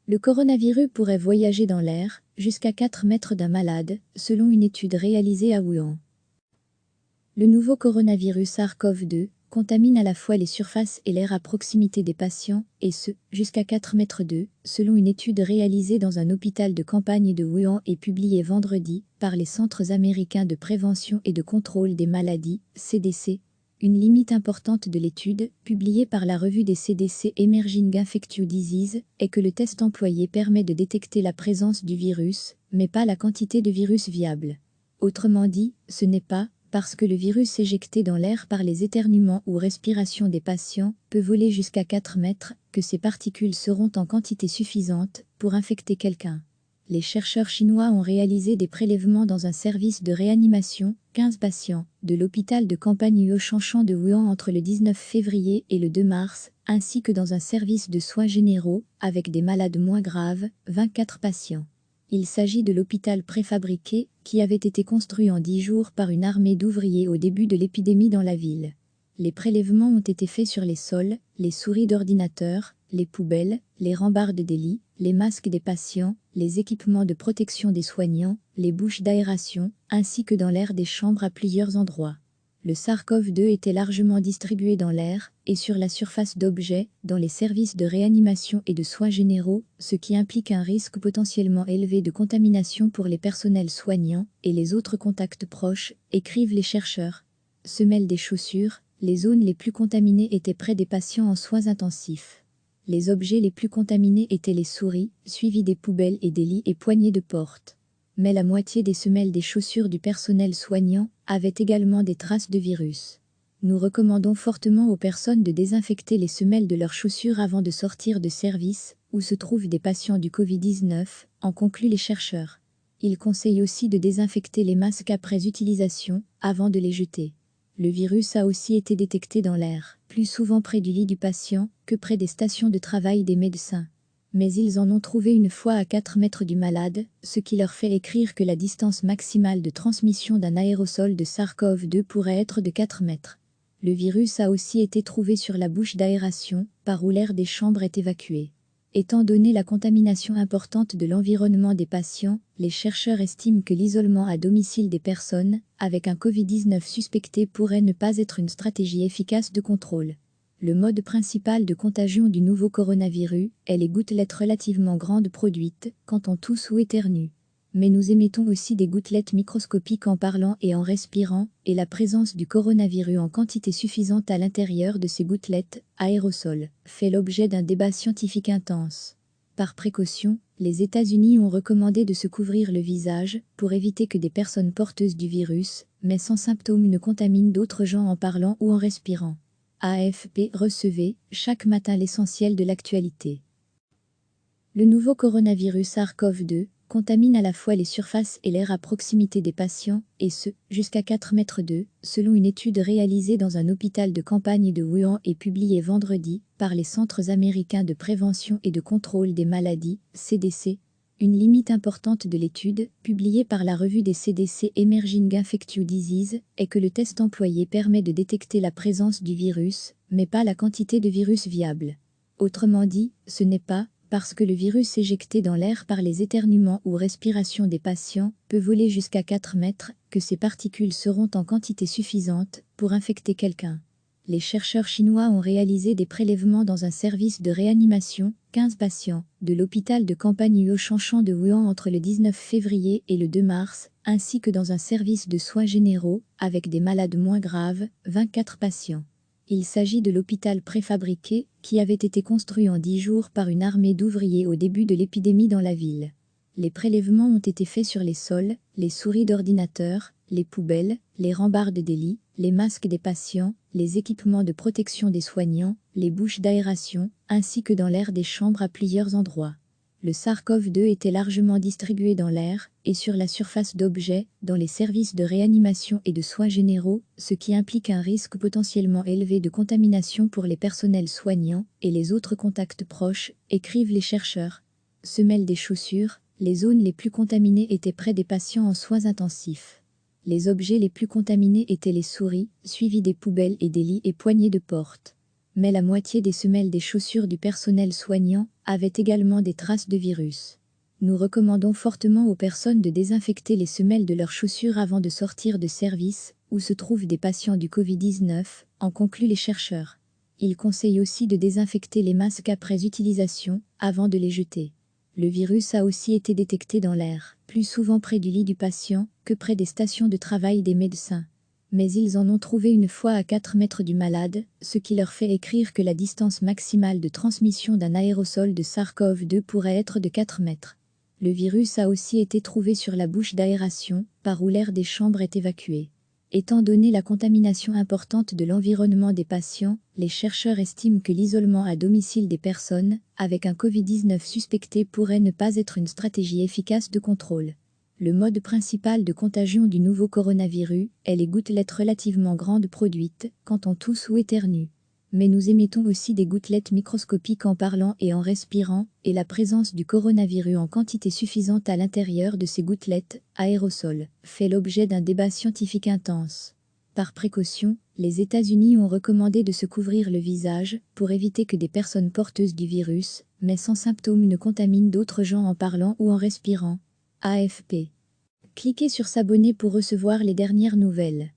Le coronavirus pourrait voyager dans l'air jusqu'à 4 mètres d'un malade, selon une étude réalisée à Wuhan. Le nouveau coronavirus SARS-CoV-2 contamine à la fois les surfaces et l'air à proximité des patients, et ce, jusqu'à 4 mètres d'eux, selon une étude réalisée dans un hôpital de campagne de Wuhan et publiée vendredi par les Centres américains de prévention et de contrôle des maladies, CDC. Une limite importante de l'étude, publiée par la revue des CDC Emerging Infectious Diseases, est que le test employé permet de détecter la présence du virus, mais pas la quantité de virus viable. Autrement dit, ce n'est pas parce que le virus éjecté dans l'air par les éternuements ou respirations des patients peut voler jusqu'à 4 mètres que ces particules seront en quantité suffisante pour infecter quelqu'un. Les chercheurs chinois ont réalisé des prélèvements dans un service de réanimation, 15 patients, de l'hôpital de campagne Yuoshanshan de Wuhan entre le 19 février et le 2 mars, ainsi que dans un service de soins généraux, avec des malades moins graves, 24 patients. Il s'agit de l'hôpital préfabriqué, qui avait été construit en 10 jours par une armée d'ouvriers au début de l'épidémie dans la ville. Les prélèvements ont été faits sur les sols, les souris d'ordinateur, les poubelles, les rambardes des lits, les masques des patients, les équipements de protection des soignants, les bouches d'aération, ainsi que dans l'air des chambres à plusieurs endroits. Le SARS-CoV-2 était largement distribué dans l'air et sur la surface d'objets, dans les services de réanimation et de soins généraux, ce qui implique un risque potentiellement élevé de contamination pour les personnels soignants et les autres contacts proches, écrivent les chercheurs. Semelles des chaussures, les zones les plus contaminées étaient près des patients en soins intensifs. Les objets les plus contaminés étaient les souris, suivis des poubelles et des lits et poignées de porte. Mais la moitié des semelles des chaussures du personnel soignant avaient également des traces de virus. Nous recommandons fortement aux personnes de désinfecter les semelles de leurs chaussures avant de sortir de service, où se trouvent des patients du Covid-19, en concluent les chercheurs. Ils conseillent aussi de désinfecter les masques après utilisation, avant de les jeter. Le virus a aussi été détecté dans l'air, plus souvent près du lit du patient que près des stations de travail des médecins. Mais ils en ont trouvé une fois à 4 mètres du malade, ce qui leur fait écrire que la distance maximale de transmission d'un aérosol de SARS-CoV-2 pourrait être de 4 mètres. Le virus a aussi été trouvé sur la bouche d'aération, par où l'air des chambres est évacué. Étant donné la contamination importante de l'environnement des patients, les chercheurs estiment que l'isolement à domicile des personnes avec un Covid-19 suspecté pourrait ne pas être une stratégie efficace de contrôle. Le mode principal de contagion du nouveau coronavirus est les gouttelettes relativement grandes produites quand on tousse ou éternue. Mais nous émettons aussi des gouttelettes microscopiques en parlant et en respirant, et la présence du coronavirus en quantité suffisante à l'intérieur de ces gouttelettes, aérosols, fait l'objet d'un débat scientifique intense. Par précaution, les États-Unis ont recommandé de se couvrir le visage pour éviter que des personnes porteuses du virus, mais sans symptômes, ne contaminent d'autres gens en parlant ou en respirant. AFP recevait chaque matin l'essentiel de l'actualité. Le nouveau coronavirus SARS-CoV-2 contamine à la fois les surfaces et l'air à proximité des patients, et ce, jusqu'à 4 mètres d'eux, selon une étude réalisée dans un hôpital de campagne de Wuhan et publiée vendredi par les Centres américains de prévention et de contrôle des maladies, CDC. Une limite importante de l'étude, publiée par la revue des CDC Emerging Infectious Diseases, est que le test employé permet de détecter la présence du virus, mais pas la quantité de virus viable. Autrement dit, ce n'est pas parce que le virus éjecté dans l'air par les éternuements ou respirations des patients peut voler jusqu'à 4 mètres que ces particules seront en quantité suffisante pour infecter quelqu'un. Les chercheurs chinois ont réalisé des prélèvements dans un service de réanimation, 15 patients, de l'hôpital de campagne Yuoshanshan de Wuhan entre le 19 février et le 2 mars, ainsi que dans un service de soins généraux, avec des malades moins graves, 24 patients. Il s'agit de l'hôpital préfabriqué, qui avait été construit en 10 jours par une armée d'ouvriers au début de l'épidémie dans la ville. Les prélèvements ont été faits sur les sols, les souris d'ordinateur, les poubelles, les rambardes des lits, les masques des patients, les équipements de protection des soignants, les bouches d'aération, ainsi que dans l'air des chambres à plusieurs endroits. Le SARS-CoV-2 était largement distribué dans l'air et sur la surface d'objets, dans les services de réanimation et de soins généraux, ce qui implique un risque potentiellement élevé de contamination pour les personnels soignants et les autres contacts proches, écrivent les chercheurs. Semelles des chaussures, les zones les plus contaminées étaient près des patients en soins intensifs. Les objets les plus contaminés étaient les souris, suivis des poubelles et des lits et poignées de porte. Mais la moitié des semelles des chaussures du personnel soignant avaient également des traces de virus. Nous recommandons fortement aux personnes de désinfecter les semelles de leurs chaussures avant de sortir de service, où se trouvent des patients du Covid-19, en concluent les chercheurs. Ils conseillent aussi de désinfecter les masques après utilisation, avant de les jeter. Le virus a aussi été détecté dans l'air, plus souvent près du lit du patient que près des stations de travail des médecins. Mais ils en ont trouvé une fois à 4 mètres du malade, ce qui leur fait écrire que la distance maximale de transmission d'un aérosol de SARS-CoV-2 pourrait être de 4 mètres. Le virus a aussi été trouvé sur la bouche d'aération, par où l'air des chambres est évacué. Étant donné la contamination importante de l'environnement des patients, les chercheurs estiment que l'isolement à domicile des personnes avec un Covid-19 suspecté pourrait ne pas être une stratégie efficace de contrôle. Le mode principal de contagion du nouveau coronavirus est les gouttelettes relativement grandes produites quand on tousse ou éternue. Mais nous émettons aussi des gouttelettes microscopiques en parlant et en respirant, et la présence du coronavirus en quantité suffisante à l'intérieur de ces gouttelettes, aérosols, fait l'objet d'un débat scientifique intense. Par précaution, les États-Unis ont recommandé de se couvrir le visage pour éviter que des personnes porteuses du virus, mais sans symptômes, ne contaminent d'autres gens en parlant ou en respirant. AFP. Cliquez sur s'abonner pour recevoir les dernières nouvelles.